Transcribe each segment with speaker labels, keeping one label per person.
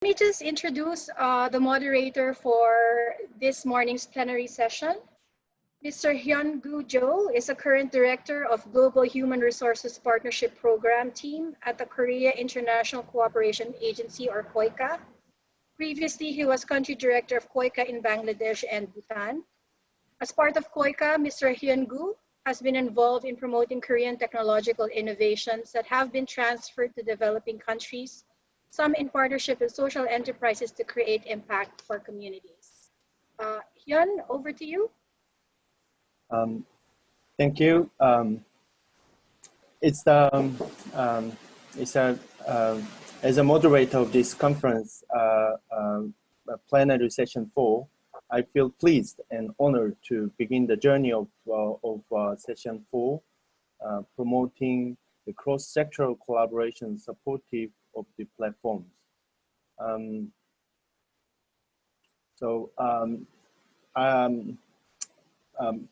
Speaker 1: me just introduce the moderator for this morning's plenary session. Mr. Hyun-gu Jo is a current director of Global Human Resources Partnership Program Team at the Korea International Cooperation Agency, or KOICA. Previously, he was country director of KOICA in Bangladesh and Bhutan. As part of KOICA, Mr. Hyun-gu has been involved in promoting Korean technological innovations that have been transferred to developing countries, some in partnership with social enterprises to create impact for communities. Hyun, over to you.
Speaker 2: Thank you. As a moderator of this conference, plenary session 4, I feel pleased and honored to begin the journey of session 4, promoting the cross-sectoral collaboration supportive of the platforms.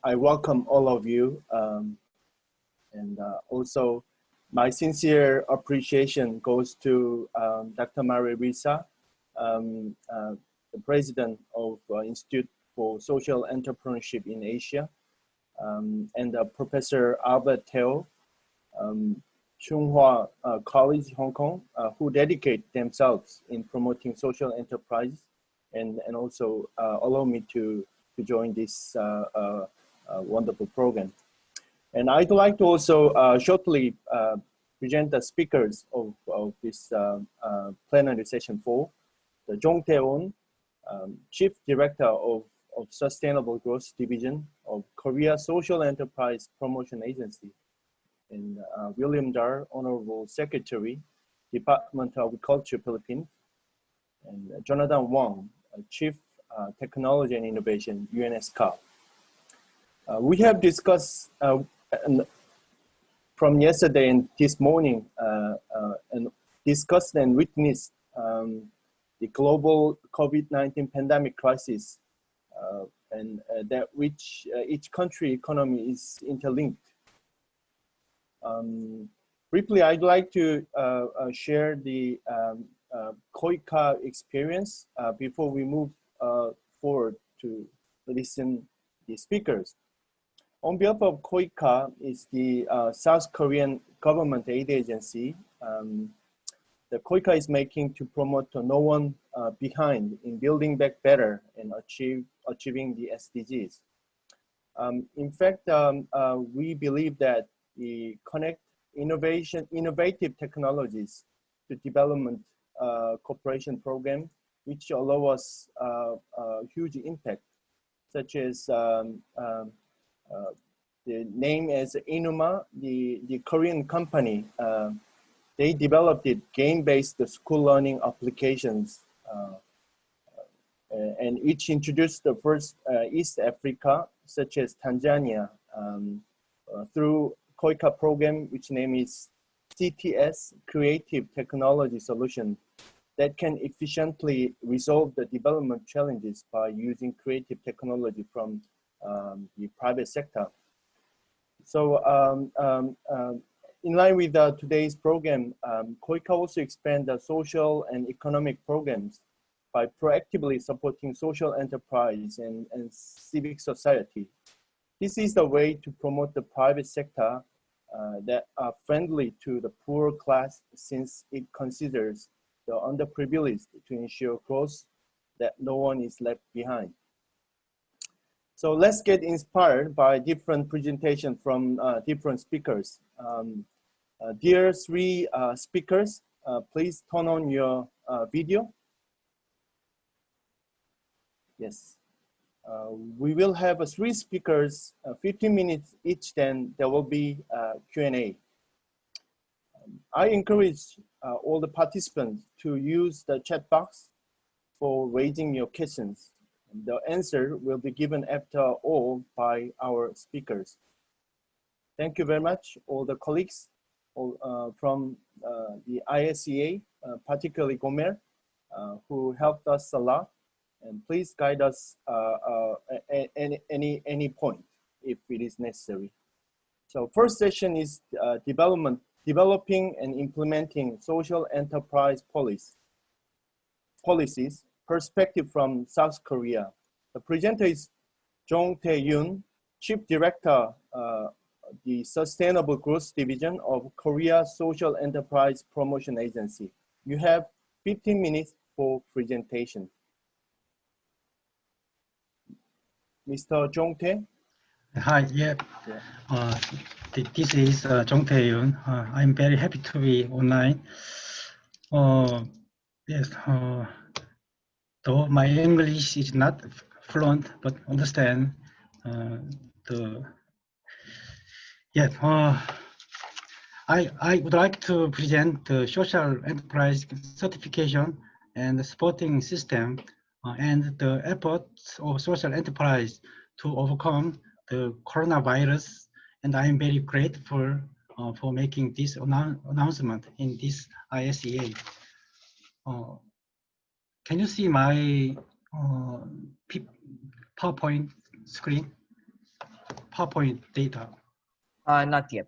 Speaker 2: I welcome all of you, and also my sincere appreciation goes to Dr. Maria Risa, the president of Institute for Social Entrepreneurship in Asia, and Professor Albert Teo, Chung-Hua College, Hong Kong, who dedicate themselves in promoting social enterprise, and also allow me to join this wonderful program. And I'd like to also shortly present the speakers of this plenary session 4, the Jong Tae-won, Chief Director of Sustainable Growth Division of Korea Social Enterprise Promotion Agency, and William Dar, Honorable Secretary, Department of Agriculture, Philippines, and Jonathan Wong, Chief Technology and Innovation, UNSCOP. We have discussed from yesterday and this morning, and discussed and witnessed the global COVID-19 pandemic crisis, and that which each country economy is interlinked. Briefly, I'd like to share the KOICA experience before we move forward to listen the speakers. On behalf of KOICA, is the South Korean government aid agency. The KOICA is making to promote no one behind in building back better and achieving the SDGs. In fact, we believe that the connect innovative technologies to development cooperation program, which allow us huge impact, such as the name as Inuma, the Korean company. They developed it game-based school learning applications, and which introduced the first East Africa, such as Tanzania, through KOICA program, which name is CTS, Creative Technology Solution, that can efficiently resolve the development challenges by using creative technology from the private sector. So in line with today's program, KOICA also expand the social and economic programs by proactively supporting social enterprise and civic society. This is the way to promote the private sector that are friendly to the poor class, since it considers the underprivileged to ensure growth, that no one is left behind. So let's get inspired by different presentation from different speakers. Dear three speakers, please turn on your video. Yes. We will have 3 speakers, 15 minutes each, then there will be Q&A. I encourage all the participants to use the chat box for raising your questions. The answer will be given after all by our speakers. Thank you very much, all the colleagues from the ISEA, particularly Gomer, who helped us a lot. And please guide us any point if it is necessary. So first session is developing and implementing social enterprise policy. policies, perspective from South Korea. The presenter is Jong Tae-yoon, Chief Director, the Sustainable Growth Division of Korea Social Enterprise Promotion Agency. You have 15 minutes for presentation. Mr. Jong Tae?
Speaker 3: Hi, yeah. This is Jong Tae-yoon. I'm very happy to be online. Yes, though my English is not fluent, but understand I would like to present the social enterprise certification and the supporting system and the efforts of social enterprise to overcome the coronavirus. And I am very grateful for making this announcement in this ISEA. Can you see my PowerPoint screen? PowerPoint data?
Speaker 4: Not yet.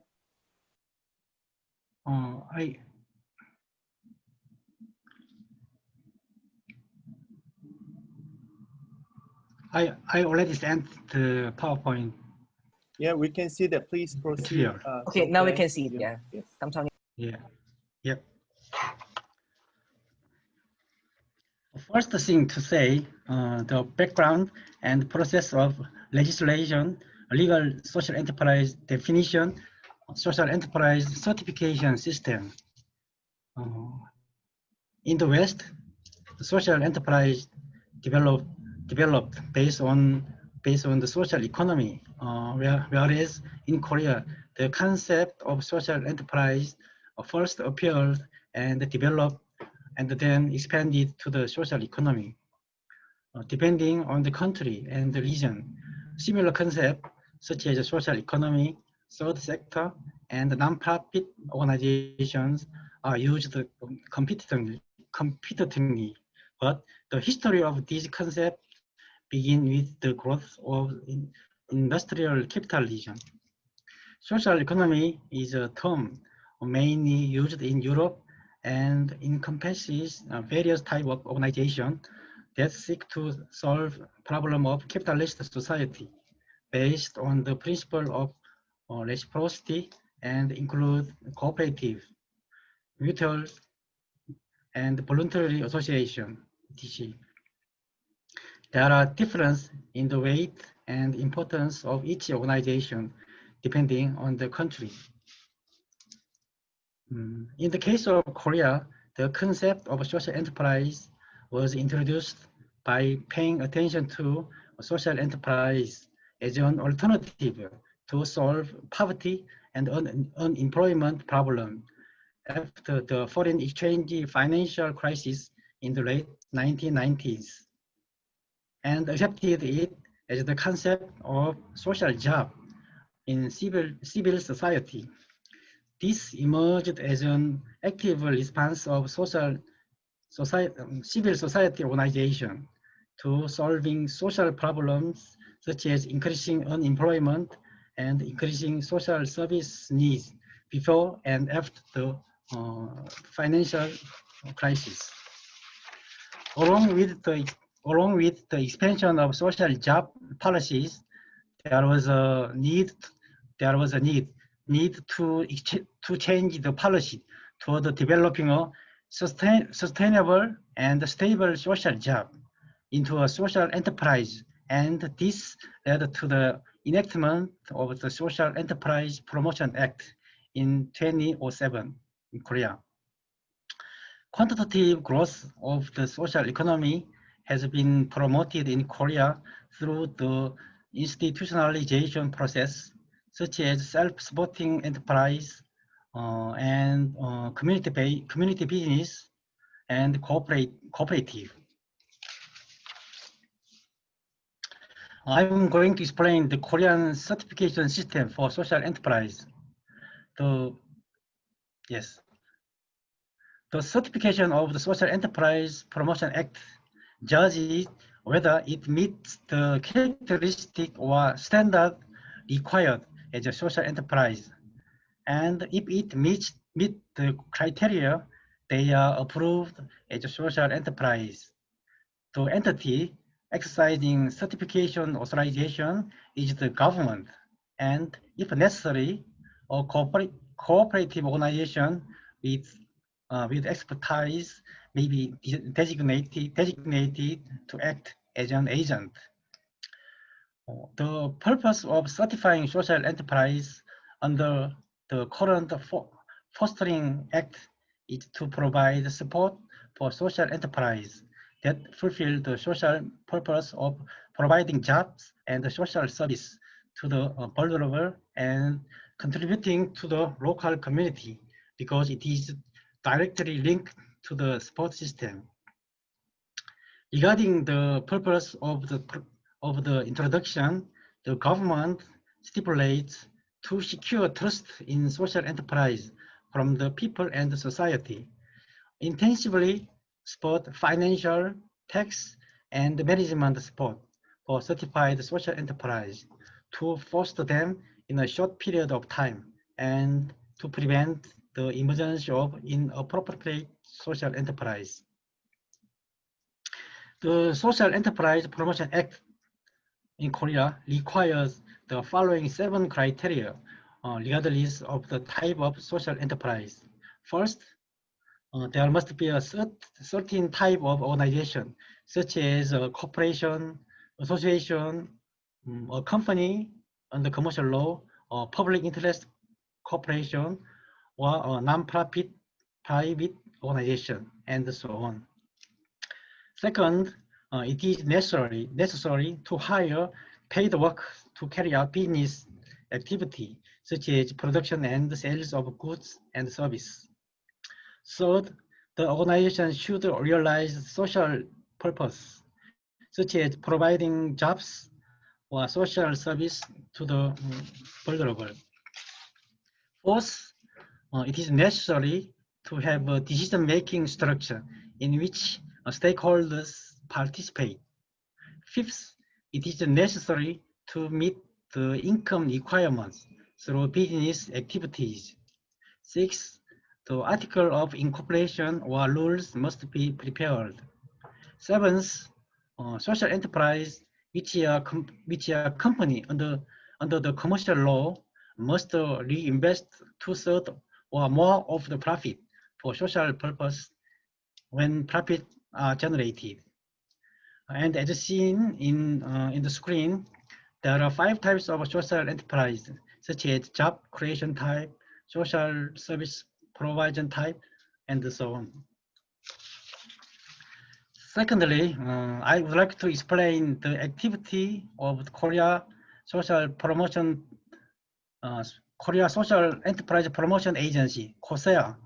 Speaker 3: I already sent the PowerPoint.
Speaker 2: Yeah, we can see that. Please proceed.
Speaker 3: Here.
Speaker 4: Okay, now we can see it. Yeah.
Speaker 2: Yes.
Speaker 3: Yeah. Yep. First thing to say, the background and process of legislation, legal social enterprise definition, social enterprise certification system. In the West, the social enterprise developed based on the social economy, whereas in Korea, the concept of social enterprise first appeared and developed and then expanded to the social economy. Depending on the country and the region, similar concepts such as social economy, third sector, and non-profit organizations are used competitively, but the history of these concepts begin with the growth of industrial capitalism. Social economy is a term mainly used in Europe and encompasses various types of organizations that seek to solve problem of capitalist society based on the principle of reciprocity and include cooperative, mutual, and voluntary association, etc. There are differences in the weight and importance of each organization depending on the country. In the case of Korea, the concept of social enterprise was introduced by paying attention to social enterprise as an alternative to solve poverty and unemployment problem after the foreign exchange financial crisis in the late 1990s, and accepted it as the concept of social job in civil society. This emerged as an active response of civil society organization to solving social problems such as increasing unemployment and increasing social service needs before and after the financial crisis. Along with the expansion of social job policies, there was a need to change the policy toward developing a sustainable and stable social job into a social enterprise, and this led to the enactment of the Social Enterprise Promotion Act in 2007 in Korea. Quantitative growth of the social economy has been promoted in Korea through the institutionalization process, such as self-supporting enterprise and community business and cooperative. I'm going to explain the Korean certification system for social enterprise. The certification of the Social Enterprise Promotion Act judges whether it meets the characteristic or standard required as a social enterprise. And if it meets the criteria, they are approved as a social enterprise. The entity exercising certification authorization is the government, and if necessary, a cooperative organization with expertise may be designated to act as an agent. The purpose of certifying social enterprise under the current Fostering Act is to provide support for social enterprise that fulfill the social purpose of providing jobs and social service to the vulnerable and contributing to the local community, because it is directly linked to the support system. Regarding the purpose of the introduction, the government stipulates to secure trust in social enterprise from the people and the society, intensively support financial, tax, and management support for certified social enterprise to foster them in a short period of time and to prevent the emergence of inappropriate social enterprise. The Social Enterprise Promotion Act in Korea requires the following 7 criteria, regardless of the type of social enterprise. First, there must be a certain type of organization, such as a corporation, association, a company under commercial law, or public interest corporation, or a non-profit private organization, and so on. Second, it is necessary to hire paid work to carry out business activity, such as production and sales of goods and service. Third, the organization should realize social purpose, such as providing jobs or social service to the vulnerable. Fourth, it is necessary to have a decision-making structure in which stakeholders participate. Fifth, it is necessary to meet the income requirements through business activities. Sixth, the article of incorporation or rules must be prepared. Seventh, social enterprise which are company under the commercial law must reinvest 2/3 or more of the profit for social purpose when profit are generated. And as seen in the screen, there are 5 types of social enterprise, such as job creation type, social service provision type, and so on. Secondly, I would like to explain the activity of Korea Social Enterprise Promotion Agency, KOSEA,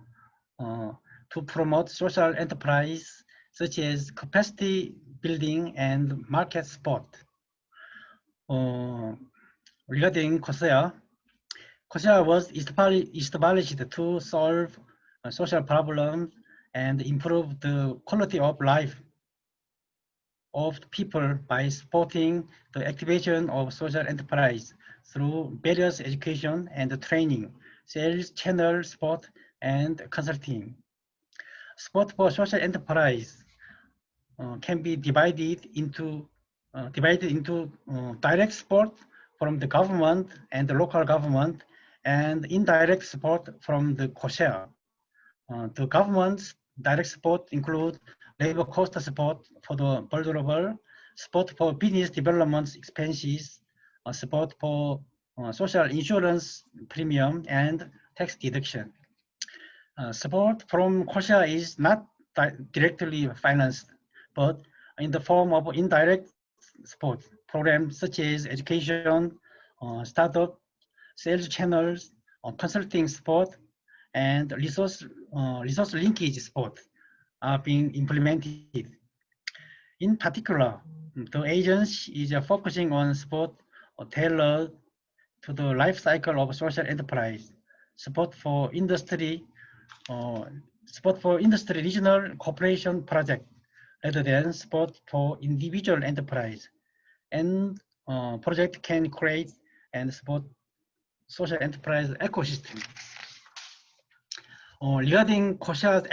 Speaker 3: to promote social enterprise such as capacity building and market support. Regarding KOSEA, KOSEA was established to solve social problems and improve the quality of life of people by supporting the activation of social enterprise through various education and training, sales channel support, and consulting. Support for social enterprise can be divided into direct support from the government and the local government, and indirect support from the KOSEA. The government's direct support include labor cost support for the vulnerable, support for business development expenses, support for social insurance premium and tax deduction. Support from KOSEA is not directly financed, but in the form of indirect support programs such as education, startup, sales channels, consulting support, and resource linkage support are being implemented. In particular, the agency is focusing on support tailored to the life cycle of social enterprise, support for industry regional cooperation project, rather than support for individual enterprise. And project can create and support social enterprise ecosystem. Regarding KOSEA's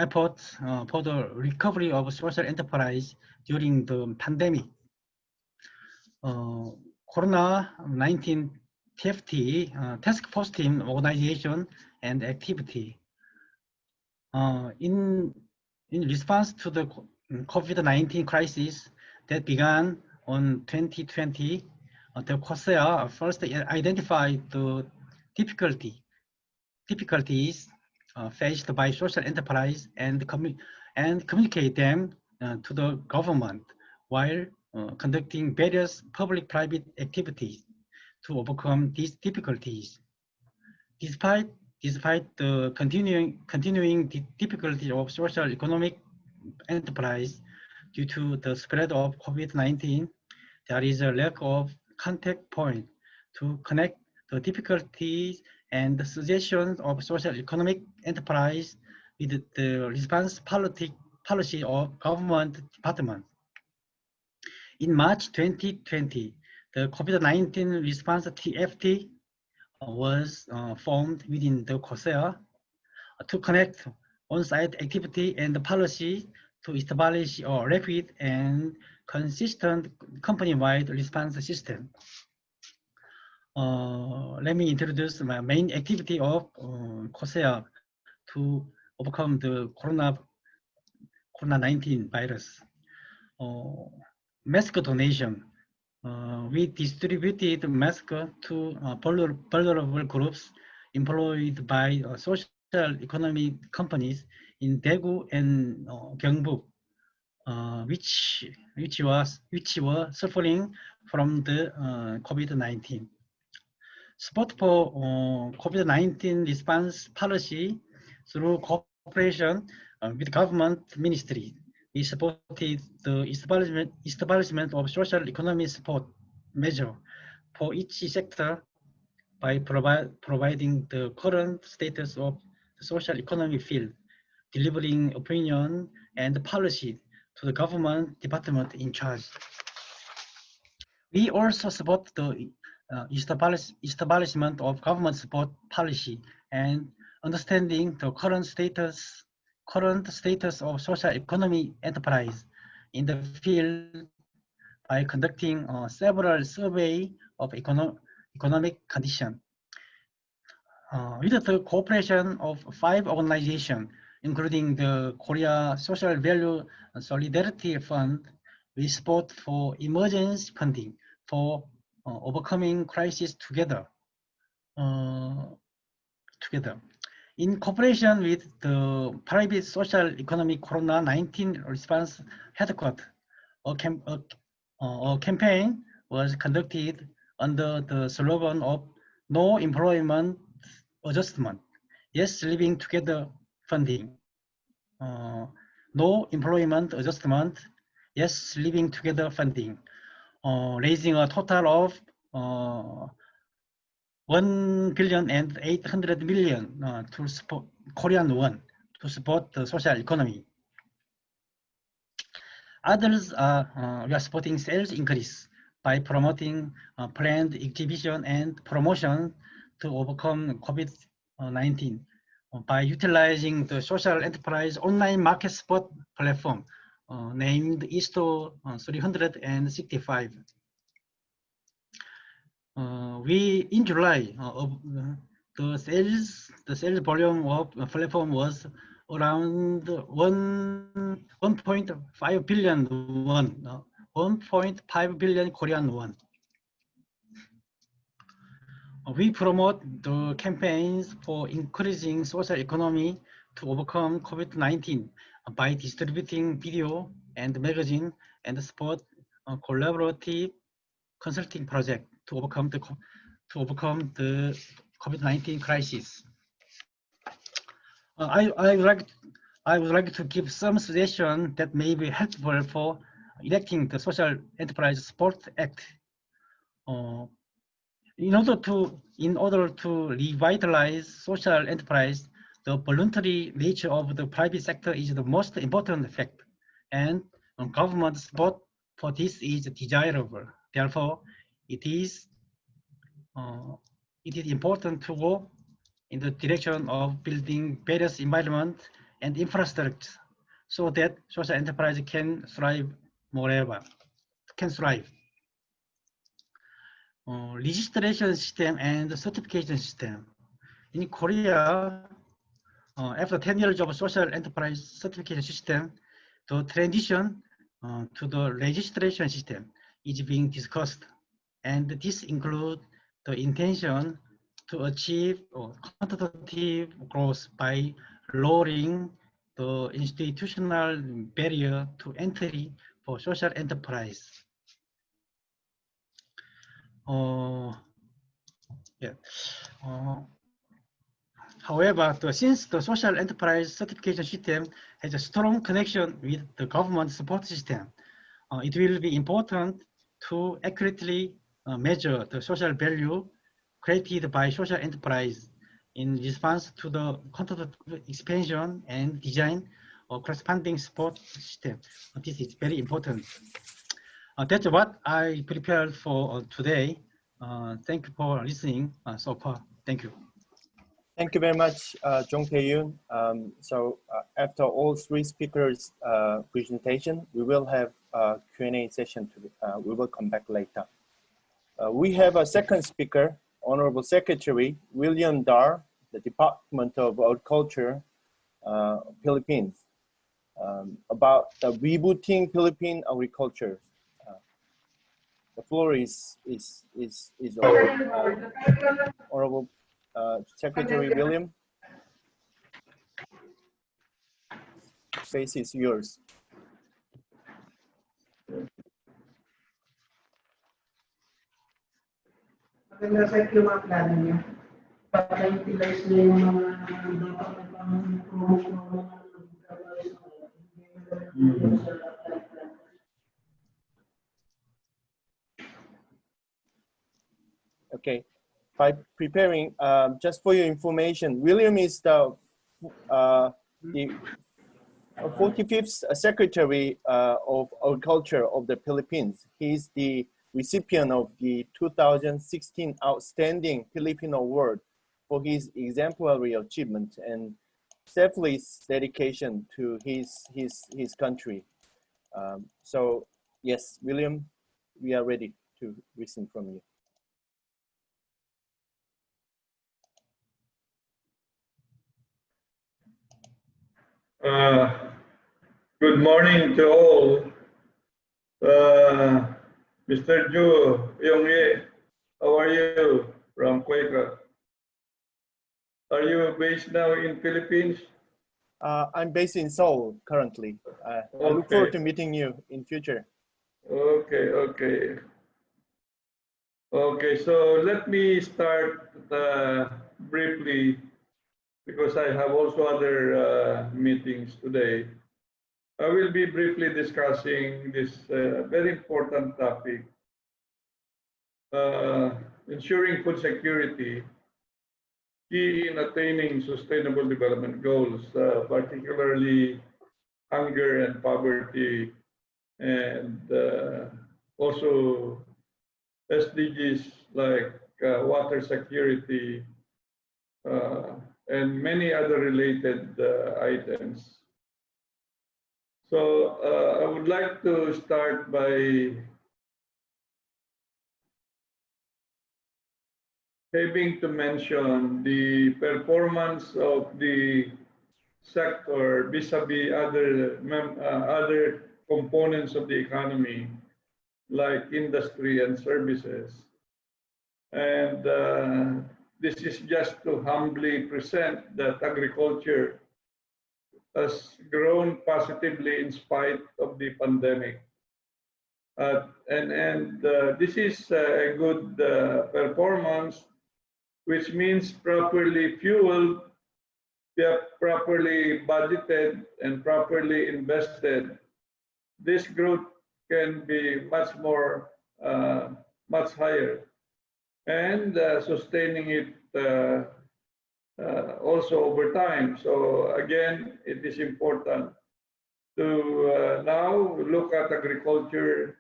Speaker 3: efforts for the recovery of social enterprise during the pandemic. Corona-19 TFT, Task Force Team Organization and Activity. In response to the COVID-19 crisis that began on 2020, the COSEA first identified the difficulties faced by social enterprise and communicate them to the government while conducting various public-private activities to overcome these difficulties. Despite the continuing difficulty of social economic enterprise due to the spread of COVID-19, there is a lack of contact point to connect the difficulties and the suggestions of social economic enterprise with the response policy of government departments. In March 2020, the COVID-19 response TFT was formed within the COSEA to connect on-site activity and policy to establish a rapid and consistent company-wide response system. Let me introduce my main activity of COSEA to overcome the Corona-19 virus. Mask donation. We distributed masks to vulnerable groups employed by social economy companies in Daegu and Gyeongbuk, which were suffering from the COVID-19. Support for COVID-19 response policy through cooperation with government ministry. We supported the establishment of social economy support measure for each sector by providing the current status of the social economy field, delivering opinion and policy to the government department in charge. We also support the establishment of government support policy and understanding the current status of social economy enterprise in the field by conducting several surveys of economic condition. With the cooperation of 5 organizations, including the Korea Social Value Solidarity Fund, we support for emergency funding for overcoming crisis together. In cooperation with the private social economy Corona-19 response headquarters, a campaign was conducted under the slogan of No Employment Adjustment, Yes Living Together funding. No Employment Adjustment, Yes Living Together funding, raising a total of 1.8 billion to support Korean won to support the social economy. Others are we are supporting sales increase by promoting planned exhibition and promotion to overcome COVID-19 by utilizing the social enterprise online market support platform named ISTO 365. In July, the sales volume of the platform was around 1.5 billion won, 1.5 billion Korean won. We promote the campaigns for increasing social economy to overcome COVID-19 by distributing video and magazine and support a collaborative consulting project to overcome the COVID-19 crisis. I would like to give some suggestions that may be helpful for enacting the Social Enterprise Support Act. In order to revitalize social enterprise, the voluntary nature of the private sector is the most important fact, and government support for this is desirable. Therefore, it is important to go in the direction of building various environment and infrastructure so that social enterprise can thrive registration system and certification system. In Korea, after 10 years of social enterprise certification system, the transition to the registration system is being discussed. And this includes the intention to achieve quantitative growth by lowering the institutional barrier to entry for social enterprise. However, since the social enterprise certification system has a strong connection with the government support system, it will be important to accurately measure the social value created by social enterprise in response to the quantitative expansion and design of corresponding support system. This is very important. That's what I prepared for today. Thank you for listening so far. Thank you.
Speaker 2: Thank you very much, Jong Tae-yoon. After all three speakers' presentation, we will have a Q&A session. We will come back later. We have a second speaker, Honorable Secretary William Dar, the Department of Agriculture, Philippines, about the rebooting Philippine agriculture. The floor is open. Honorable Secretary William, space is yours.
Speaker 5: Nasa yung mga plano niya. Pag-utilize niya yung mga dapat na pang-promote ng mga
Speaker 2: Okay, by preparing, just for your information, William is the 45th Secretary of Agriculture of the Philippines. He's the recipient of the 2016 Outstanding Filipino Award for his exemplary achievement and selfless dedication to his country. So yes, William, we are ready to listen from you.
Speaker 6: Good morning to all. Mr. Ju Yongye, how are you from Quaker? Are you based now in Philippines?
Speaker 2: I'm based in Seoul currently. I look forward to meeting you in future.
Speaker 6: Okay, so let me start briefly, because I have also other meetings today. I will be briefly discussing this very important topic, ensuring food security, key in attaining sustainable development goals, particularly hunger and poverty, and also SDGs like water security, and many other related items. So I would like to start by having to mention the performance of the sector vis-a-vis other components of the economy, like industry and services. And this is just to humbly present that agriculture has grown positively in spite of the pandemic. This is a good performance, which means properly fueled, properly budgeted, and properly invested. This growth can be much higher, and sustaining it also over time. So again, it is important to now look at agriculture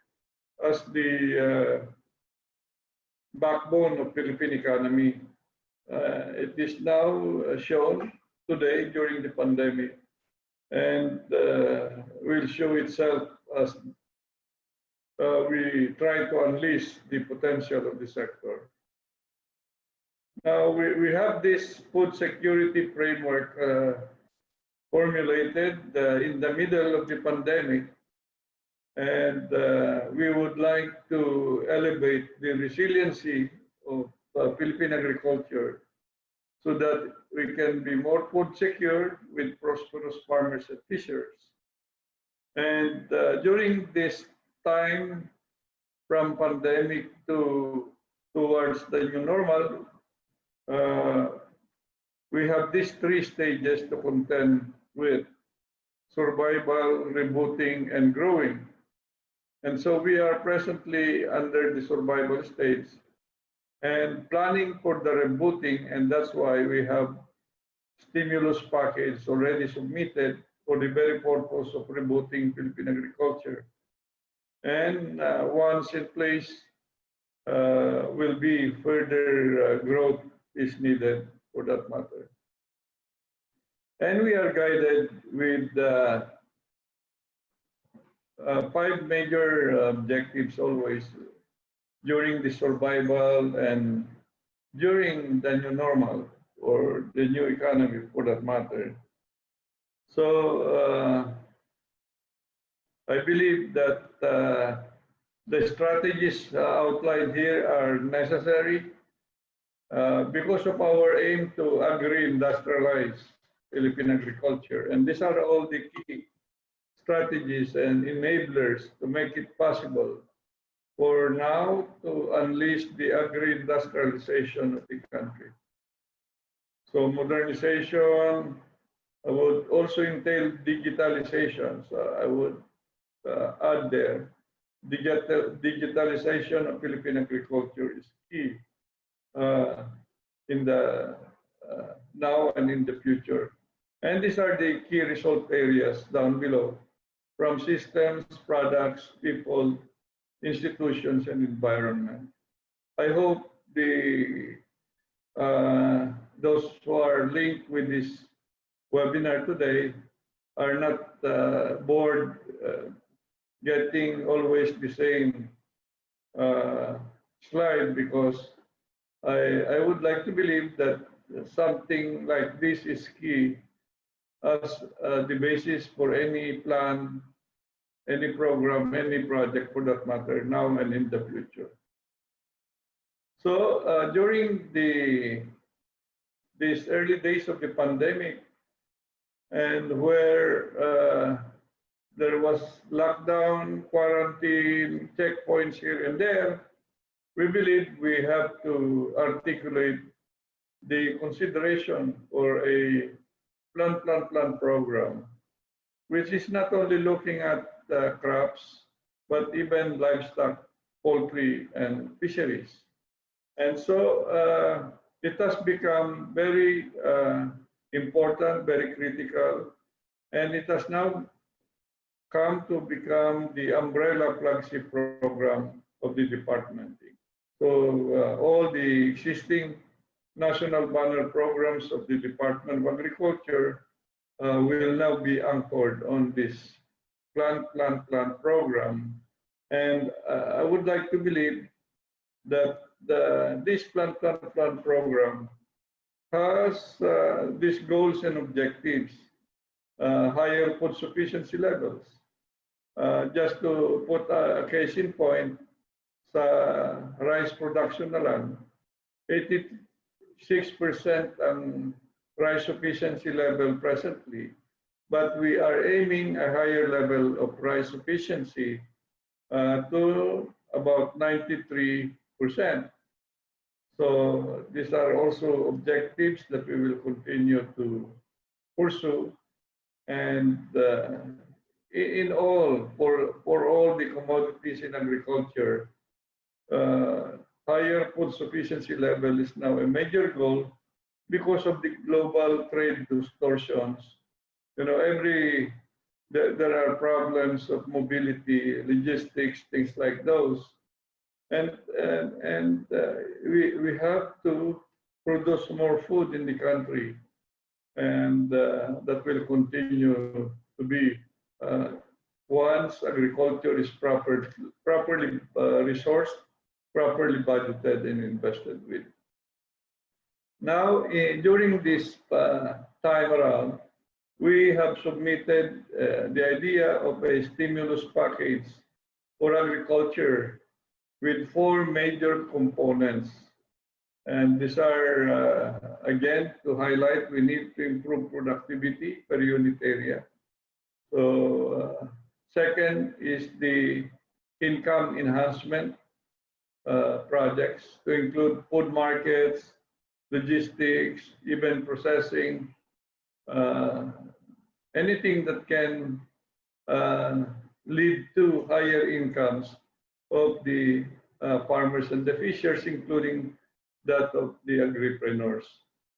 Speaker 6: as the backbone of Philippine economy. It is now shown today during the pandemic and will show itself as we try to unleash the potential of the sector. Now, we have this food security framework formulated in the middle of the pandemic, and we would like to elevate the resiliency of Philippine agriculture so that we can be more food secure with prosperous farmers and fishers. And during this time from pandemic towards the new normal, we have these 3 stages to contend with: survival, rebooting, and growing. And so we are presently under the survival stage and planning for the rebooting, and that's why we have stimulus package already submitted for the very purpose of rebooting Philippine agriculture. And once in place, will be further growth is needed for that matter. And we are guided with 5 major objectives always during the survival and during the new normal or the new economy for that matter. So I believe that the strategies outlined here are necessary because of our aim to agri-industrialize Philippine agriculture. And these are all the key strategies and enablers to make it possible for now to unleash the agri-industrialization of the country. So modernization would also entail digitalization. So I would add there, digitalization of Philippine agriculture is key in the now and in the future. And these are the key result areas down below, from systems, products, people, institutions, and environment. I hope those who are linked with this webinar today are not bored getting always the same slide, because I would like to believe that something like this is key as the basis for any plan, any program, any project for that matter, now and in the future. So during these early days of the pandemic, and where there was lockdown, quarantine, checkpoints here and there, we believe we have to articulate the consideration for a plan program, which is not only looking at crops, but even livestock, poultry, and fisheries. And so it has become very important, very critical, and it has now come to become the umbrella flagship program of the department. So all the existing national banner programs of the Department of Agriculture will now be anchored on this plan program. And I would like to believe that this plan program has these goals and objectives, higher food sufficiency levels. Just to put a case in point, sa rice production na lang, 86% ang rice sufficiency level presently, but we are aiming a higher level of rice sufficiency to about 93%. So these are also objectives that we will continue to pursue, and in all, for all the commodities in agriculture, higher food sufficiency level is now a major goal because of the global trade distortions. You know, there are problems of mobility, logistics, things like those, and we have to produce more food in the country, and that will continue to be once agriculture is properly resourced, properly budgeted and invested with. Now, during this time around, we have submitted the idea of a stimulus package for agriculture with 4 major components. And these are, again, to highlight, we need to improve productivity per unit area. So, second is the income enhancement projects to include food markets, logistics, even processing, anything that can lead to higher incomes of the farmers and the fishers, including that of the agripreneurs.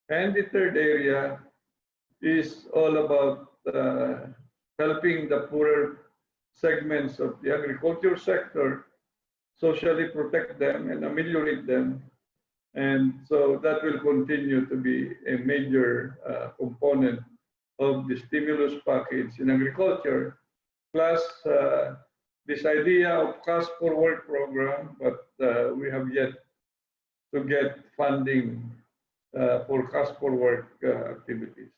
Speaker 6: And the third area is all about helping the poorer segments of the agriculture sector, socially protect them and ameliorate them. And so that will continue to be a major component of the stimulus package in agriculture, plus this idea of cash for work program, but we have yet to get funding for cash for work activities.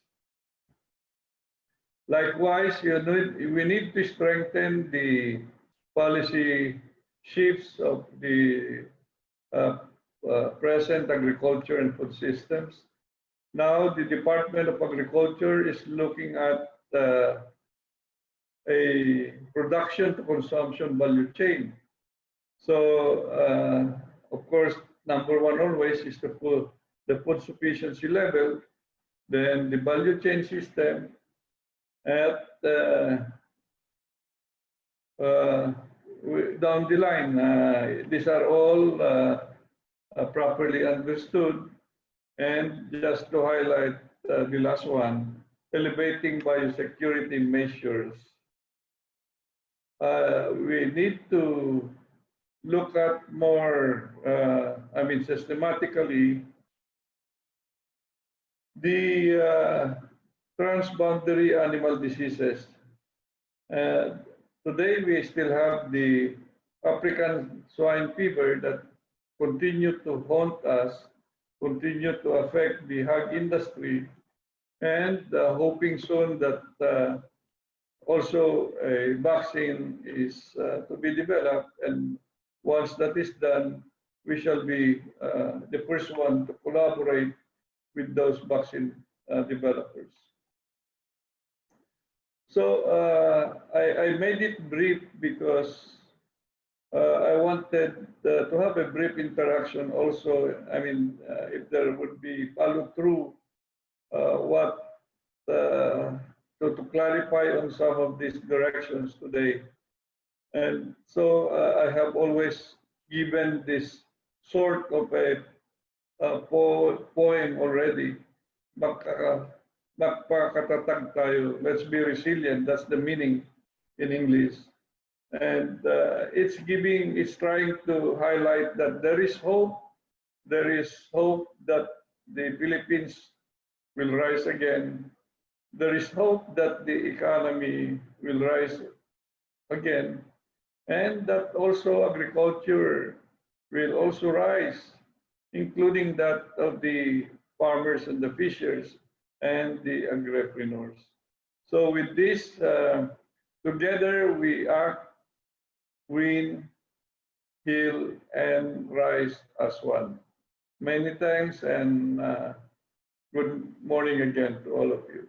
Speaker 6: Likewise, we need to strengthen the policy shifts of the present agriculture and food systems. Now, the Department of Agriculture is looking at a production to consumption value chain. So, of course, number one always is the food sufficiency level, then the value chain system, at down the line. These are all properly understood. And just to highlight the last one, elevating biosecurity measures. We need to look at more, systematically, the transboundary animal diseases. Today, we still have the African swine fever that continue to haunt us, continue to affect the hog industry, and hoping soon that also a vaccine is to be developed. And once that is done, we shall be the first one to collaborate with those vaccine developers. So I made it brief because I wanted to have a brief interaction also. If there would be follow through to clarify on some of these directions today. And so I have always given this sort of a poem already. Magpakatatag tayo. Let's be resilient. That's the meaning in English. And it's trying to highlight that there is hope. There is hope that the Philippines will rise again. There is hope that the economy will rise again. And that also agriculture will also rise, including that of the farmers and the fishers and the agripreneurs. So with this, together we act, win, heal, and rise as one. Many thanks and good morning again to all of you.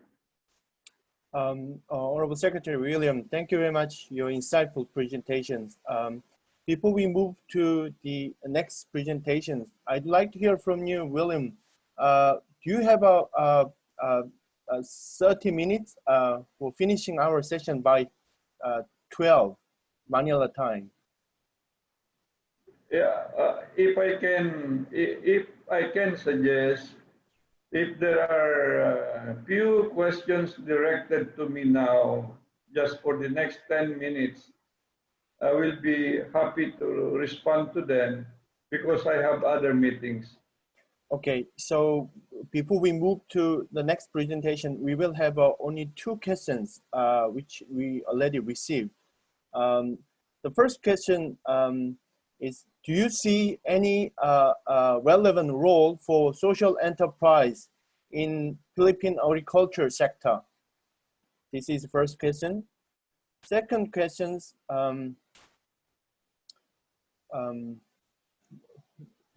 Speaker 2: Honorable Secretary William, thank you very much for your insightful presentations. Before we move to the next presentations, I'd like to hear from you, William. Do you have a 30 minutes for finishing our session by 12 Manila time?
Speaker 6: Yeah, if I can suggest, if there are a few questions directed to me now, just for the next 10 minutes, I will be happy to respond to them because I have other meetings.
Speaker 2: Okay, so before we move to the next presentation, we will have only 2 questions which we already received. The first question is, do you see any relevant role for social enterprise in Philippine agriculture sector? This is the first question. Second question,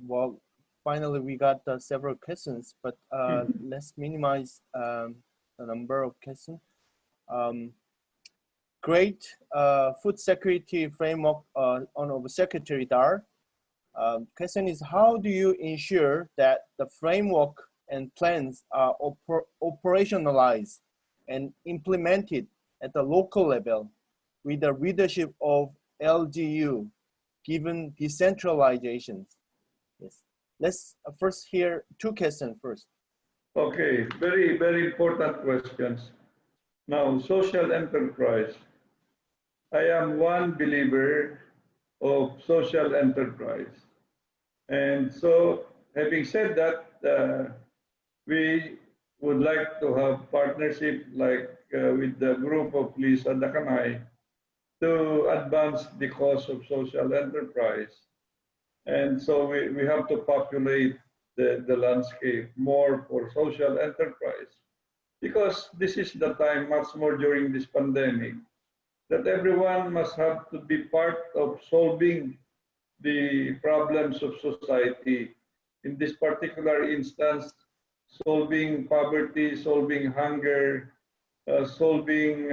Speaker 2: well, finally we got several questions, but let's minimize the number of questions. Great food security framework on our Secretary Dar. Question is, how do you ensure that the framework and plans are operationalized and implemented at the local level with the leadership of LGU, given decentralizations? Yes. Let's first hear 2 questions first.
Speaker 6: Okay, very, very important questions. Now, social enterprise. I am one believer of social enterprise. And so, having said that, we would like to have partnership like with the group of Lisa Dakanay to advance the cause of social enterprise. And so we have to populate the landscape more for social enterprise, because this is the time, much more during this pandemic, that everyone must have to be part of solving the problems of society. In this particular instance, solving poverty, solving hunger, solving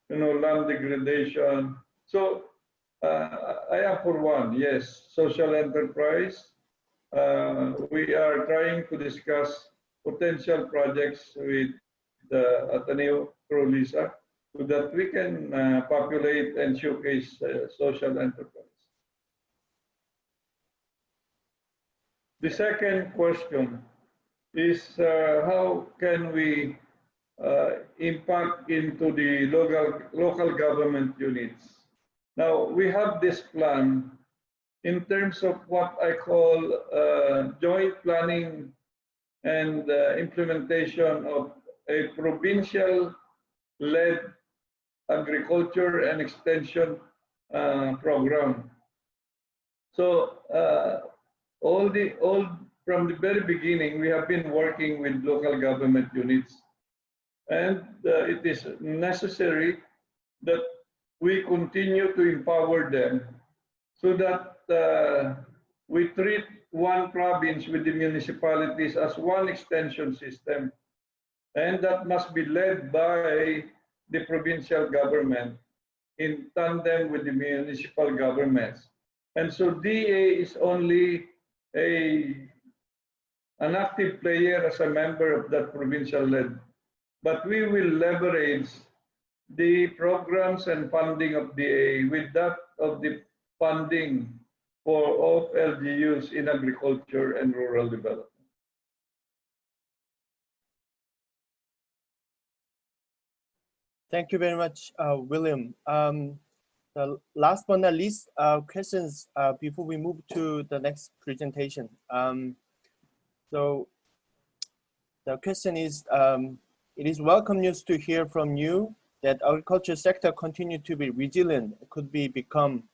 Speaker 6: land degradation. So I am for one, yes, social enterprise. We are trying to discuss potential projects with Ateneo through Lisa so that we can populate and showcase social enterprise. The second question is how can we impact into the local government units? Now, we have this plan in terms of what I call joint planning and implementation of a provincial-led agriculture and extension program. So from the very beginning, we have been working with local government units, and it is necessary that we continue to empower them so that we treat one province with the municipalities as one extension system, and that must be led by the provincial government in tandem with the municipal governments. And so DA is only an active player as a member of that provincial led, but we will leverage the programs and funding of DA with that of the funding of LGUs in agriculture and rural development.
Speaker 2: Thank you very much, William. The last but not least, questions before we move to the next presentation. So the question is, it is welcome news to hear from you that agriculture sector continue to be resilient, could become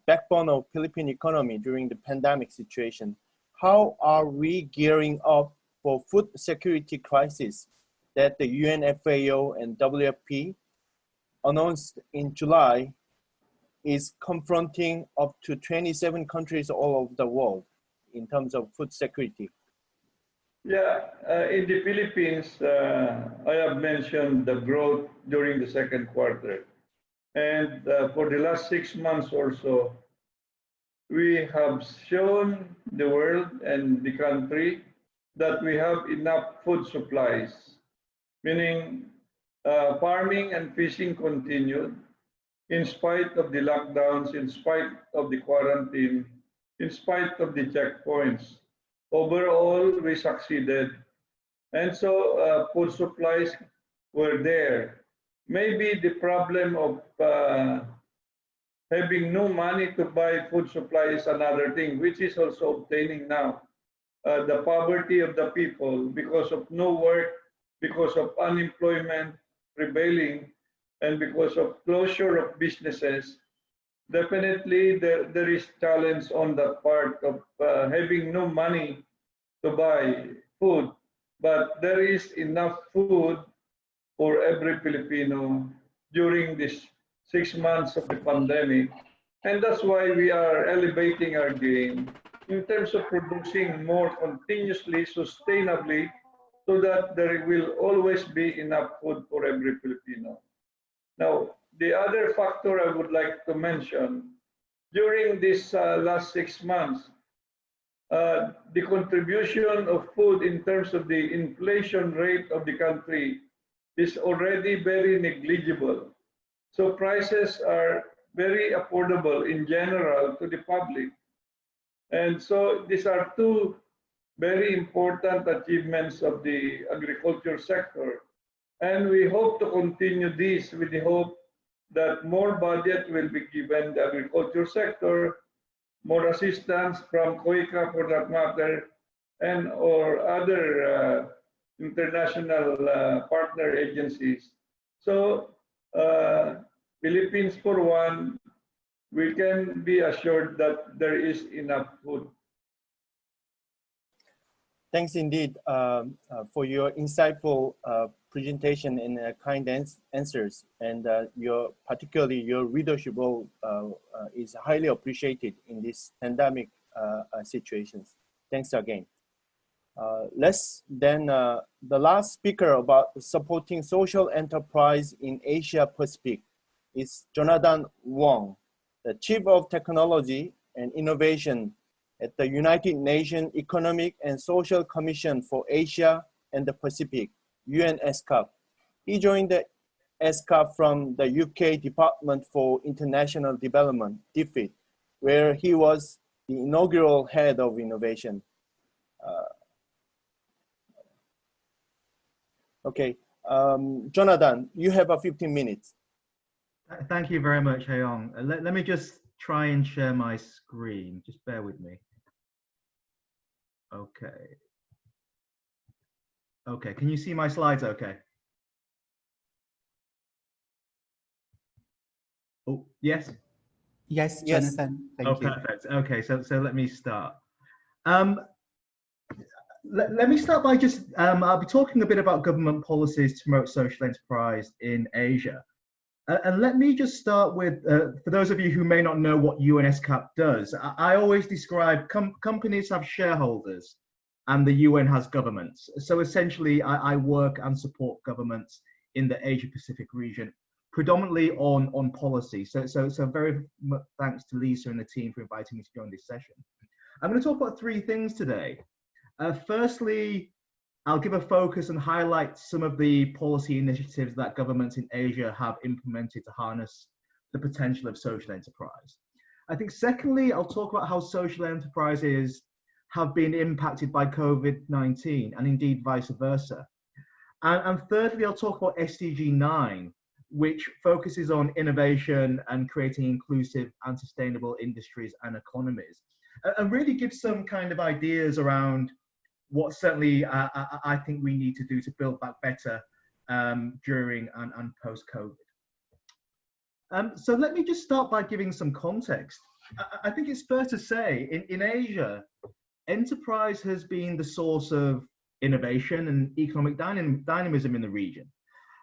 Speaker 2: backbone of Philippine economy during the pandemic situation. How are we gearing up for food security crisis that the UN FAO and WFP announced in July is confronting up to 27 countries all over the world in terms of food security?
Speaker 6: Yeah, in the Philippines, I have mentioned the growth during the second quarter. And for the last 6 months or so, we have shown the world and the country that we have enough food supplies, meaning farming and fishing continued in spite of the lockdowns, in spite of the quarantine, in spite of the checkpoints. Overall, we succeeded. And so food supplies were there. Maybe the problem of having no money to buy food supply is another thing, which is also obtaining now. the poverty of the people because of no work, because of unemployment prevailing, and because of closure of businesses, definitely there is challenge on that part of having no money to buy food. But there is enough food for every Filipino during this 6 months of the pandemic. And that's why we are elevating our game in terms of producing more continuously, sustainably, so that there will always be enough food for every Filipino. Now, the other factor I would like to mention, during this last 6 months, the contribution of food in terms of the inflation rate of the country is already very negligible. So prices are very affordable in general to the public. And so these are two very important achievements of the agriculture sector. And we hope to continue this with the hope that more budget will be given the agriculture sector, more assistance from COICA for that matter, and or other international partner agencies. So Philippines, for one, we can be assured that there is enough food.
Speaker 2: Thanks indeed for your insightful presentation and kind answers, and particularly your leadership role is highly appreciated in this pandemic situations. Thanks again. Let's then the last speaker about supporting social enterprise in Asia Pacific is Jonathan Wong, the Chief of Technology and Innovation at the United Nations Economic and Social Commission for Asia and the Pacific, UNESCOP. He joined the ESCOP from the UK Department for International Development, DFID, where he was the inaugural head of innovation. Okay, Jonathan, you have 15 minutes.
Speaker 7: Thank you very much, Haeyong. Let me just try and share my screen. Just bear with me. Okay. Okay, can you see my slides okay? Oh, yes?
Speaker 8: Yes, Jonathan. Thank you.
Speaker 7: Perfect. Okay, so let me start. Let me start by just, I'll be talking a bit about government policies to promote social enterprise in Asia. And let me just start with, for those of you who may not know what UNESCOP does, I always describe companies have shareholders and the UN has governments. So essentially, I work and support governments in the Asia Pacific region, predominantly on policy. So very much thanks to Lisa and the team for inviting me to join this session. I'm going to talk about three things today. Firstly, I'll give a focus and highlight some of the policy initiatives that governments in Asia have implemented to harness the potential of social enterprise. I think secondly, I'll talk about how social enterprises have been impacted by COVID-19 and indeed vice versa. And thirdly, I'll talk about SDG 9, which focuses on innovation and creating inclusive and sustainable industries and economies, and really gives some kind of ideas around what certainly I think we need to do to build back better during and post-COVID. So let me just start by giving some context. I think it's fair to say in Asia, enterprise has been the source of innovation and economic dynamism in the region,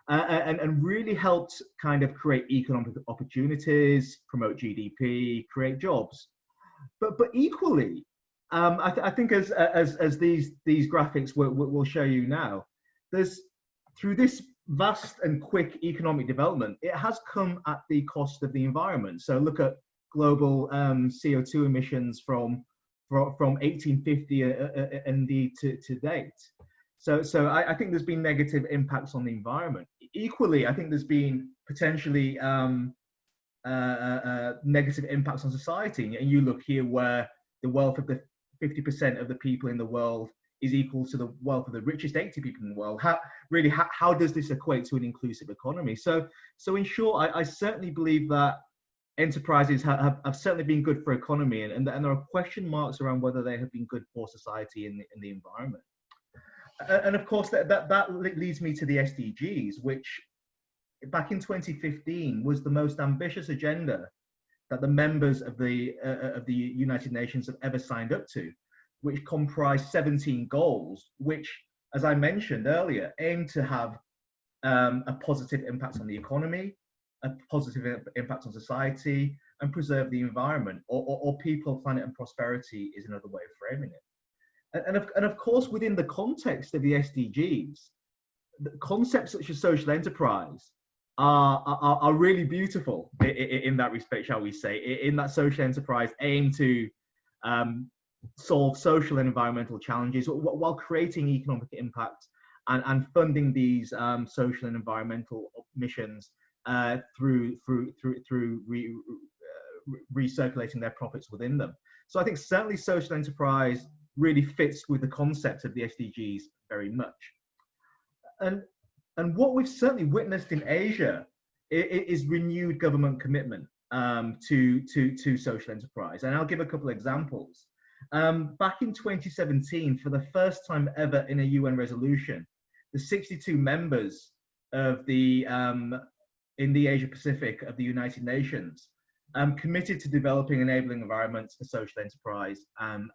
Speaker 7: and really helped kind of create economic opportunities, promote GDP, create jobs. But equally, I think as these graphics will show you now, through this vast and quick economic development, it has come at the cost of the environment. So look at global CO2 emissions from 1850 indeed to date. So I think there's been negative impacts on the environment. Equally, I think there's been potentially negative impacts on society. And you look here where the wealth of the 50% of the people in the world is equal to the wealth of the richest 80 people in the world. How does this equate to an inclusive economy? So in short, I certainly believe that enterprises have certainly been good for economy, and there are question marks around whether they have been good for society and the environment. And of course, that leads me to the SDGs, which back in 2015 was the most ambitious agenda that the members of the United Nations have ever signed up to, which comprised 17 goals, which, as I mentioned earlier, aim to have a positive impact on the economy, a positive impact on society, and preserve the environment, or people, planet, and prosperity is another way of framing it. And of course, within the context of the SDGs, the concepts such as social enterprise are really beautiful in that respect, shall we say, in that social enterprise aim to solve social and environmental challenges while creating economic impact and funding these social and environmental missions through recirculating their profits within them. So I think certainly social enterprise really fits with the concept of the SDGs very much. And what we've certainly witnessed in Asia is renewed government commitment to social enterprise. And I'll give a couple of examples. Back in 2017, for the first time ever in a UN resolution, the 62 members of in the Asia Pacific of the United Nations committed to developing enabling environments for social enterprise and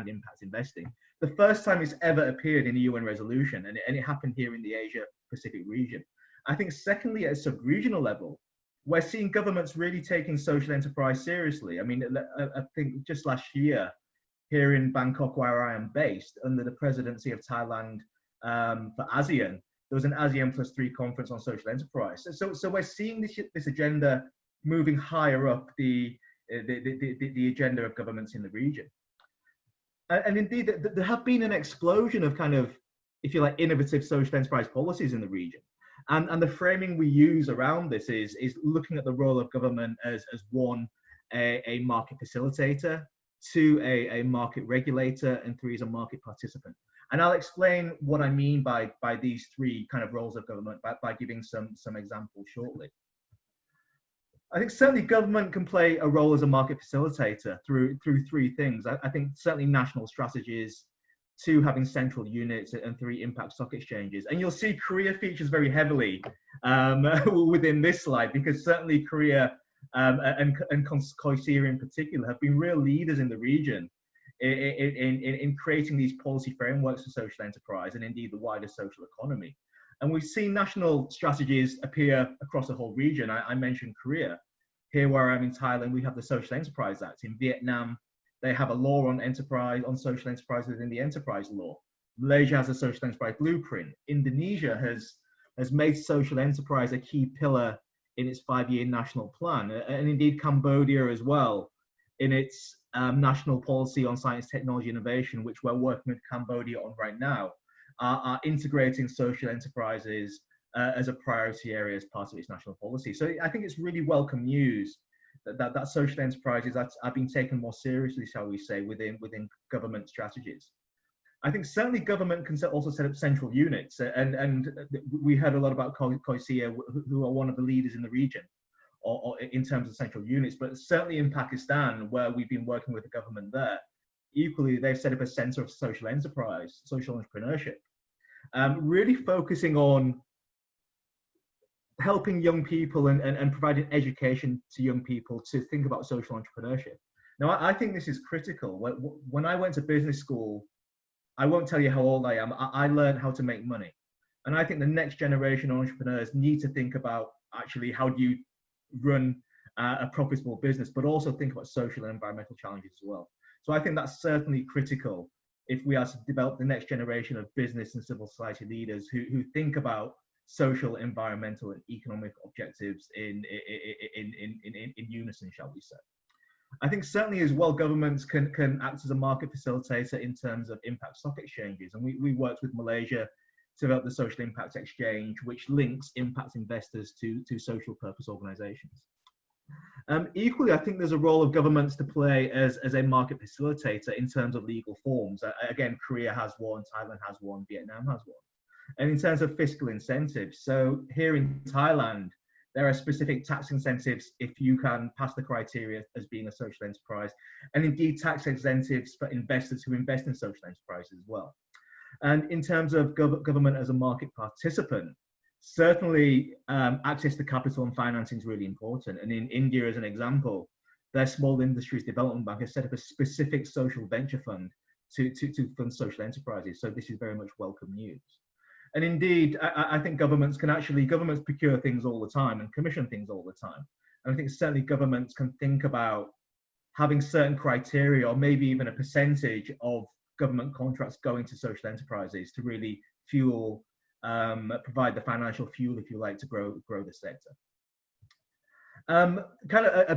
Speaker 7: impact investing. The first time it's ever appeared in a UN resolution, and it happened here in the Asia Pacific region. I think secondly, at a sub-regional level, we're seeing governments really taking social enterprise seriously. I mean, I think just last year, here in Bangkok, where I am based, under the presidency of Thailand for ASEAN, there was an ASEAN +3 conference on social enterprise. So we're seeing this agenda moving higher up the agenda of governments in the region. And indeed, there have been an explosion of kind of, if you like, innovative social enterprise policies in the region. And the framing we use around this is looking at the role of government as one, a market facilitator, two, a market regulator, and three, as a market participant. And I'll explain what I mean by these three kind of roles of government by giving some examples shortly. I think certainly government can play a role as a market facilitator through three things. I think certainly national strategies, two, having central units, and three, impact stock exchanges. And you'll see Korea features very heavily within this slide, because certainly Korea and COSIA in particular have been real leaders in the region in creating these policy frameworks for social enterprise and indeed the wider social economy. And we've seen national strategies appear across the whole region. I mentioned Korea. Here where I'm in Thailand, we have the Social Enterprise Act. In Vietnam, they have a law on social enterprise within the enterprise law. Malaysia has a social enterprise blueprint. Indonesia has made social enterprise a key pillar in its 5-year national plan. And indeed Cambodia as well, in its national policy on science, technology, innovation, which we're working with Cambodia on right now, are integrating social enterprises as a priority area as part of its national policy. So I think it's really welcome news that social enterprises are being taken more seriously, shall we say, within government strategies. I think certainly government can also set up central units, and we heard a lot about COSIA, who are one of the leaders in the region, or in terms of central units, but certainly in Pakistan, where we've been working with the government there, equally, they've set up a center of social enterprise, social entrepreneurship, really focusing on helping young people and providing education to young people to think about social entrepreneurship. Now, I think this is critical. When I went to business school, I won't tell you how old I am, I learned how to make money. And I think the next generation of entrepreneurs need to think about actually how do you run a profitable business, but also think about social and environmental challenges as well. So I think that's certainly critical if we are to develop the next generation of business and civil society leaders who think about social, environmental, and economic objectives in unison, shall we say. I think certainly as well, governments can act as a market facilitator in terms of impact stock exchanges. And we worked with Malaysia to develop the Social Impact Exchange, which links impact investors to social purpose organizations. Equally, I think there's a role of governments to play as a market facilitator in terms of legal forms. Again, Korea has one, Thailand has one, Vietnam has one. And in terms of fiscal incentives, so here in Thailand, There are specific tax incentives if you can pass the criteria as being a social enterprise, and indeed tax incentives for investors who invest in social enterprises as well. And in terms of government as a market participant, certainly access to capital and financing is really important. And in India, as an example, their Small Industries Development Bank has set up a specific social venture fund to fund social enterprises. So this is very much welcome news. And indeed, I think governments procure things all the time and commission things all the time. And I think certainly governments can think about having certain criteria, or maybe even a percentage of government contracts going to social enterprises to really fuel, provide the financial fuel, if you like, to grow the sector.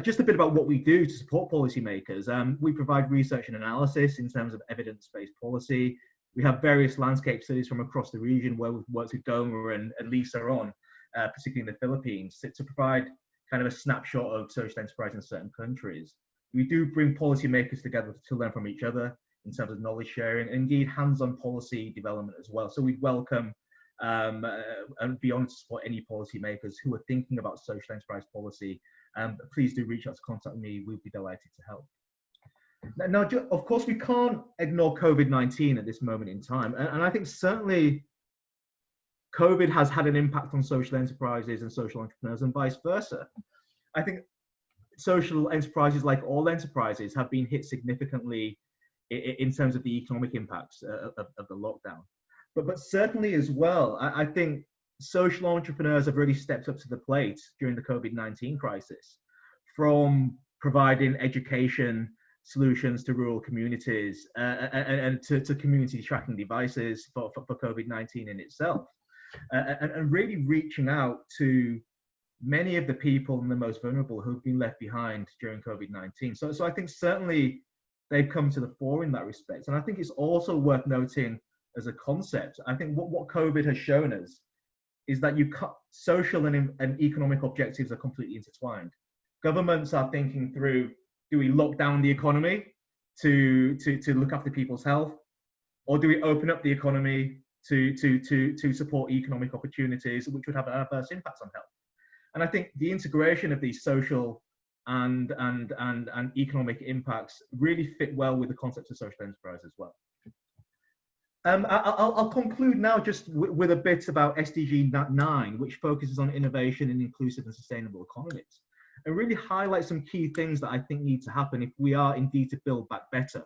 Speaker 7: Just a bit about what we do to support policymakers. We provide research and analysis in terms of evidence-based policy. We have various landscape studies from across the region where we've worked with Goma and Lisa on, particularly in the Philippines, to provide kind of a snapshot of social enterprise in certain countries. We do bring policymakers together to learn from each other in terms of knowledge sharing, and indeed hands-on policy development as well. So we welcome and be honest to support any policymakers who are thinking about social enterprise policy. Please do reach out to contact me. We'll be delighted to help. Now, of course, we can't ignore COVID-19 at this moment in time. And I think certainly COVID has had an impact on social enterprises and social entrepreneurs and vice versa. I think social enterprises, like all enterprises, have been hit significantly in terms of the economic impacts of the lockdown. But certainly as well, I think social entrepreneurs have really stepped up to the plate during the COVID-19 crisis, from providing education solutions to rural communities and to community tracking devices for COVID-19 in itself, and really reaching out to many of the people and the most vulnerable who've been left behind during COVID-19. So I think certainly they've come to the fore in that respect. And I think it's also worth noting as a concept, I think what COVID has shown us is that social and economic objectives are completely intertwined. Governments are thinking through, do we lock down the economy to look after people's health? Or do we open up the economy to support economic opportunities, which would have an adverse impact on health? And I think the integration of these social and economic impacts really fit well with the concept of social enterprise as well. I'll conclude now just with a bit about SDG 9, which focuses on innovation in inclusive and sustainable economies, and really highlight some key things that I think need to happen if we are indeed to build back better,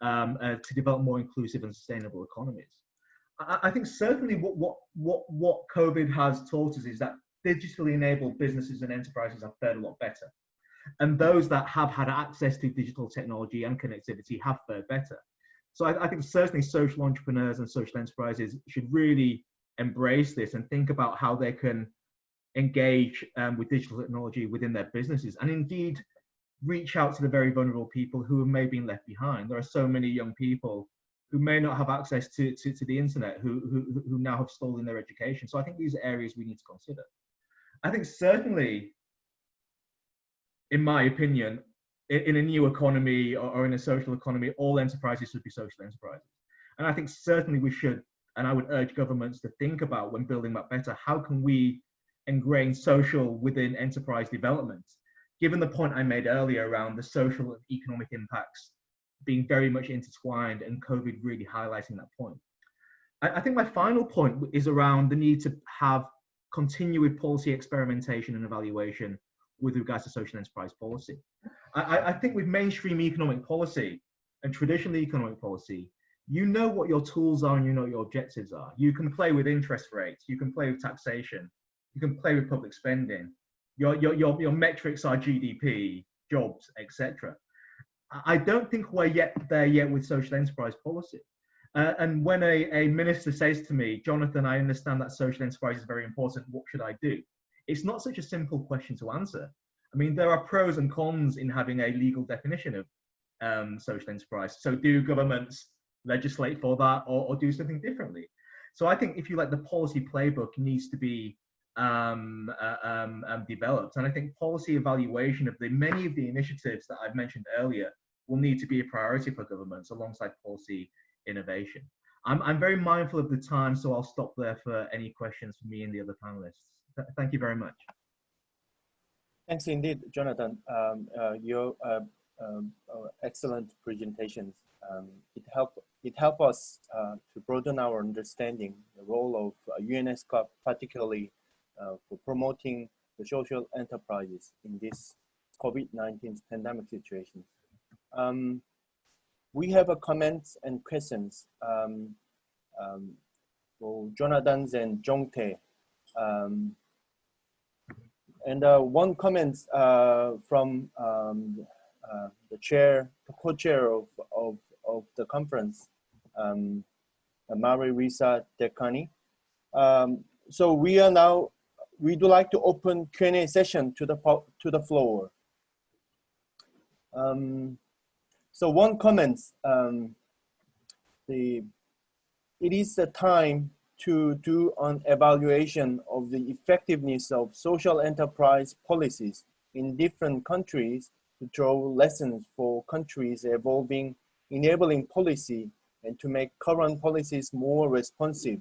Speaker 7: to develop more inclusive and sustainable economies. I think certainly what COVID has taught us is that digitally enabled businesses and enterprises have fared a lot better. And those that have had access to digital technology and connectivity have fared better. So I think certainly social entrepreneurs and social enterprises should really embrace this and think about how they can engage with digital technology within their businesses, and indeed reach out to the very vulnerable people who have maybe been left behind. There are so many young people who may not have access to the internet, who now have stolen their education. So I think these are areas we need to consider. I think certainly, in my opinion, in a new economy or in a social economy, all enterprises should be social enterprises. And I think certainly we should, and I would urge governments to think about, when building that better, how can we ingrain social within enterprise development, given the point I made earlier around the social and economic impacts being very much intertwined, and COVID really highlighting that point. I think my final point is around the need to have continued policy experimentation and evaluation with regards to social enterprise policy. I think with mainstream economic policy and traditional economic policy, you know what your tools are and you know what your objectives are. You can play with interest rates, you can play with taxation, you can play with public spending. Your metrics are GDP, jobs, etc. I don't think we're there yet with social enterprise policy. And when a minister says to me, Jonathan, I understand that social enterprise is very important, what should I do? It's not such a simple question to answer. I mean, there are pros and cons in having a legal definition of social enterprise. So do governments legislate for that, or do something differently? So I think, if you like, the policy playbook needs to be developed. And I think policy evaluation of many of the initiatives that I've mentioned earlier will need to be a priority for governments alongside policy innovation. I'm very mindful of the time, so I'll stop there for any questions from me and the other panelists. Thank you very much.
Speaker 2: Thanks indeed, Jonathan. Your excellent presentations. It help us to broaden our understanding the role of UNESCOP, particularly for promoting the social enterprises in this COVID-19 pandemic situation. We have a comments and questions for Jonathan and Jongtae. And one comment from the co-chair of the conference, Marie-Risa Decani. So we do like to open Q&A session to the floor. So one comment, it is the time to do an evaluation of the effectiveness of social enterprise policies in different countries to draw lessons for countries evolving enabling policy and to make current policies more responsive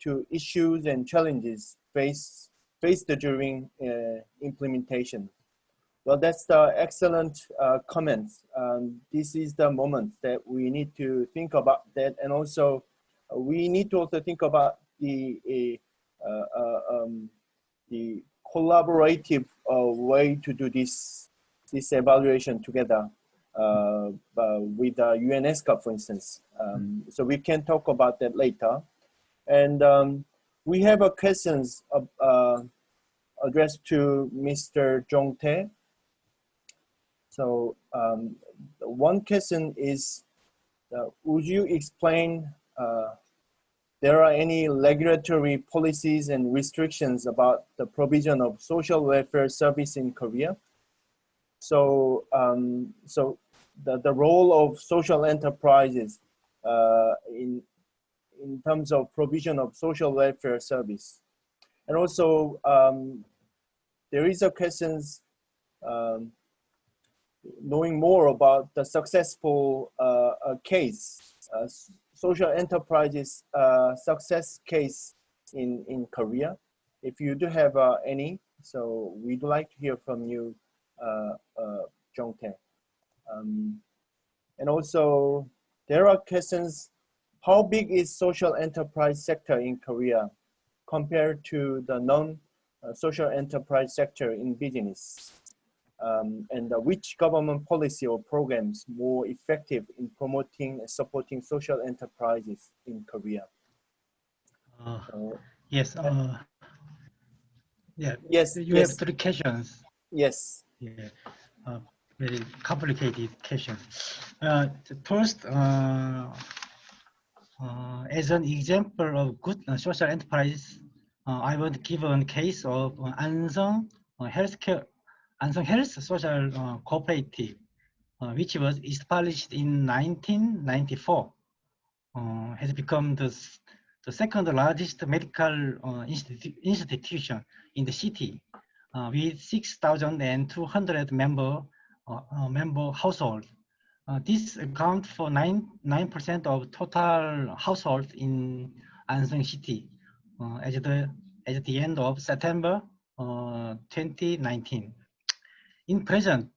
Speaker 2: to issues and challenges faced during implementation. Well, that's the excellent comments. This is the moment that we need to think about that, and also we need to also think about the collaborative way to do this evaluation together with UNESCOP, for instance. So we can talk about that later. And we have a questions addressed to Mr. Jongtae. So one question is, would you explain there are any regulatory policies and restrictions about the provision of social welfare service in Korea? So, the role of social enterprises in terms of provision of social welfare service. And also, there is a questions knowing more about the successful case, social enterprises success case in Korea. If you do have any, so we'd like to hear from you, Jongtae. And also, there are questions, how big is social enterprise sector in Korea compared to the non-social enterprise sector in business? And which government policy or programs more effective in promoting and supporting social enterprises in Korea?
Speaker 3: Yes. Yeah.
Speaker 2: Yes.
Speaker 3: You have 3 questions.
Speaker 2: Yes.
Speaker 3: Yeah. Very complicated question. First, as an example of good social enterprise, I would give a case of Ansung Health Social Cooperative, which was established in 1994, has become the second largest medical institution in the city, with 6,200 member households. This accounts for 9% of total households in Ansung City at the end of September 2019. In present,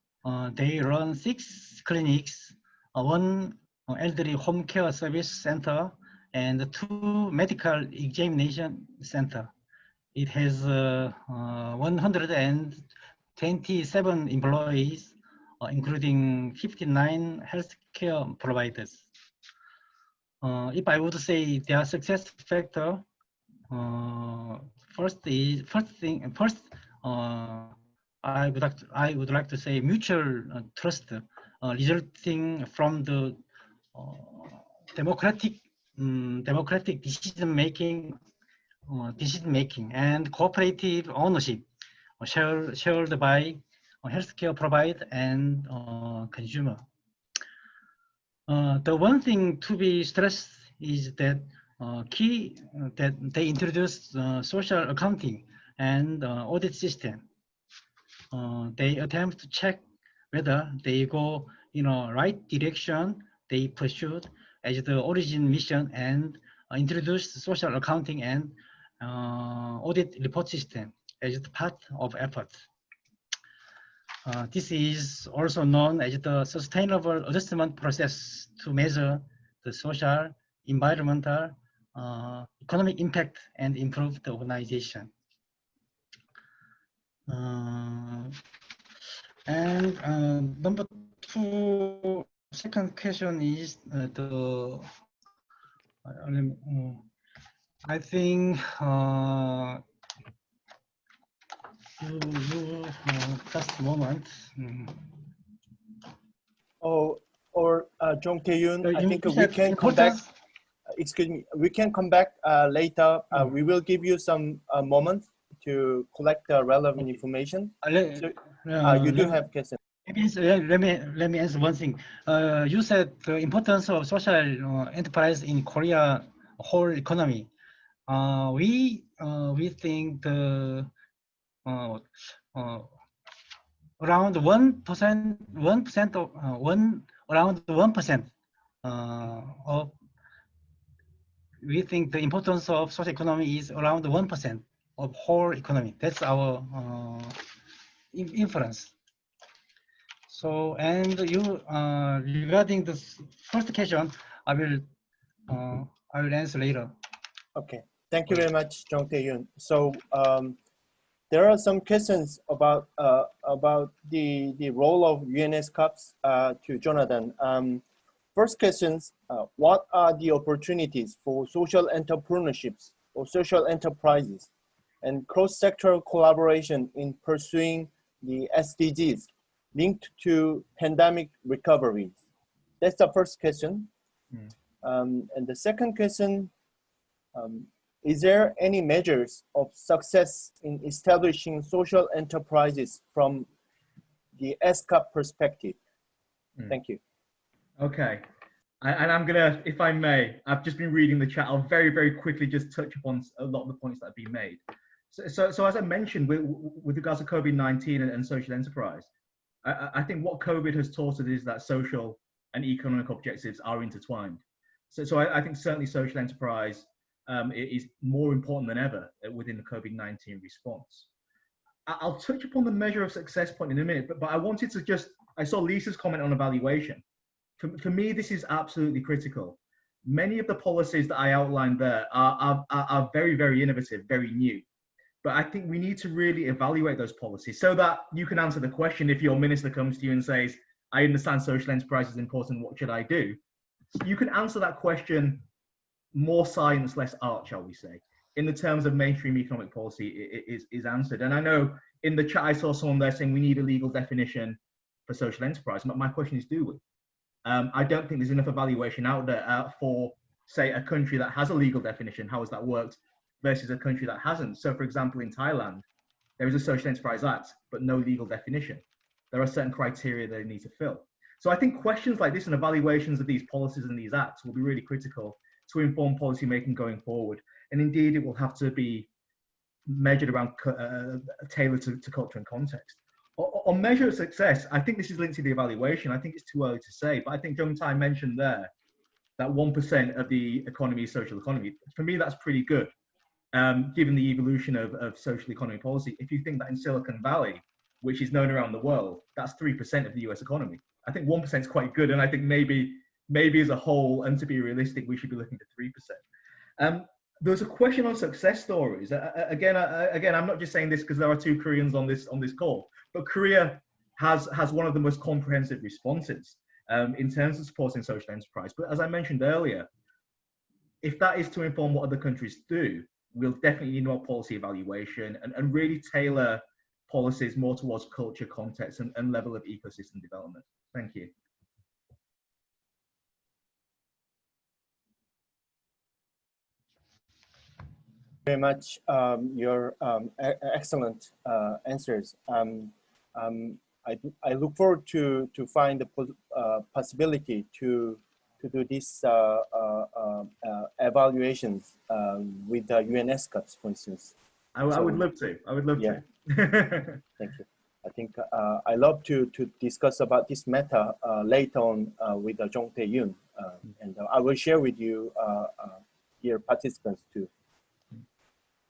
Speaker 3: they run 6 clinics, 1 elderly home care service center, and 2 medical examination center. It has 127 employees, including 59 healthcare providers. If I would say their success factor, first, I would like to say mutual trust resulting from the democratic decision making and cooperative ownership shared by healthcare provider and consumer. The one thing to be stressed is that that they introduced social accounting and audit system. They attempt to check whether they go in a right direction they pursued as the origin mission and introduced social accounting and audit report system as part of efforts. This is also known as the sustainable adjustment process to measure the social, environmental, economic impact and improve the organization. Number two, second question is I think just a moment.
Speaker 2: Jong Tae-yoon, I think we
Speaker 3: said
Speaker 2: can come back. Excuse me, we can come back later. We will give you some moment to collect the relevant information. You do have questions.
Speaker 3: Let me answer one thing. You said the importance of social enterprise in Korea whole economy. We think the around 1% of around 1% of we think the importance of social economy is around 1% of whole economy. That's our inference. So, and you regarding the first question, I will answer later.
Speaker 2: Okay, thank you very much, Jong Tae-yoon. So there are some questions about the role of UNESCOPs to Jonathan. First questions, what are the opportunities for social entrepreneurships or social enterprises and cross-sectoral collaboration in pursuing the SDGs linked to pandemic recovery? That's the first question. And the second question, is there any measures of success in establishing social enterprises from the SCAP perspective? Thank you.
Speaker 7: Okay. And I'm gonna, if I may, I've just been reading the chat. I'll very, very quickly just touch upon a lot of the points that have been made. So as I mentioned, with regards to COVID-19 and social enterprise, I think what COVID has taught us is that social and economic objectives are intertwined. So I think certainly social enterprise is more important than ever within the COVID-19 response. I'll touch upon the measure of success point in a minute, but I wanted to just, I saw Lisa's comment on evaluation. For me, this is absolutely critical. Many of the policies that I outlined there are very, very innovative, very new. But I think we need to really evaluate those policies so that you can answer the question if your minister comes to you and says, I understand social enterprise is important, what should I do? You can answer that question more science, less art, shall we say, in the terms of mainstream economic policy is answered. And I know in the chat, I saw someone there saying we need a legal definition for social enterprise. But my question is, do we? I don't think there's enough evaluation out there for, say, a country that has a legal definition. How has that worked versus a country that hasn't? So, for example, in Thailand, there is a Social Enterprise Act, but no legal definition. There are certain criteria they need to fill. So I think questions like this and evaluations of these policies and these acts will be really critical to inform policy making going forward. And indeed, it will have to be measured around, tailored to culture and context. On measure of success, I think this is linked to the evaluation. I think it's too early to say, but I think Jung Tai mentioned there that 1% of the economy is social economy. For me, that's pretty good, given the evolution of social economy policy. If you think that in Silicon Valley, which is known around the world, that's 3% of the US economy. I think 1% is quite good, and I think maybe as a whole, and to be realistic, we should be looking at 3%. There's a question on success stories. Again, I'm not just saying this because there are two Koreans on this call, but Korea has one of the most comprehensive responses in terms of supporting social enterprise. But as I mentioned earlier, if that is to inform what other countries do, we'll definitely need more policy evaluation and really tailor policies more towards culture, context, and level of ecosystem development. Thank you.
Speaker 2: Very much your excellent answers. I look forward to find the possibility to do these evaluations with the UNESCOPs, for instance.
Speaker 7: I would love to. I would love to.
Speaker 2: Thank you. I think I love to discuss about this matter later on with Jong Tae-yoon, and I will share with you dear participants too.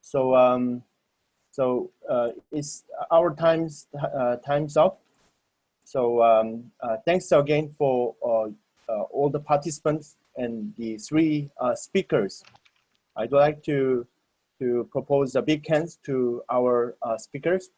Speaker 2: So, is our time's up? So thanks again for all the participants and the three speakers. I'd like to propose a big hands to our speakers.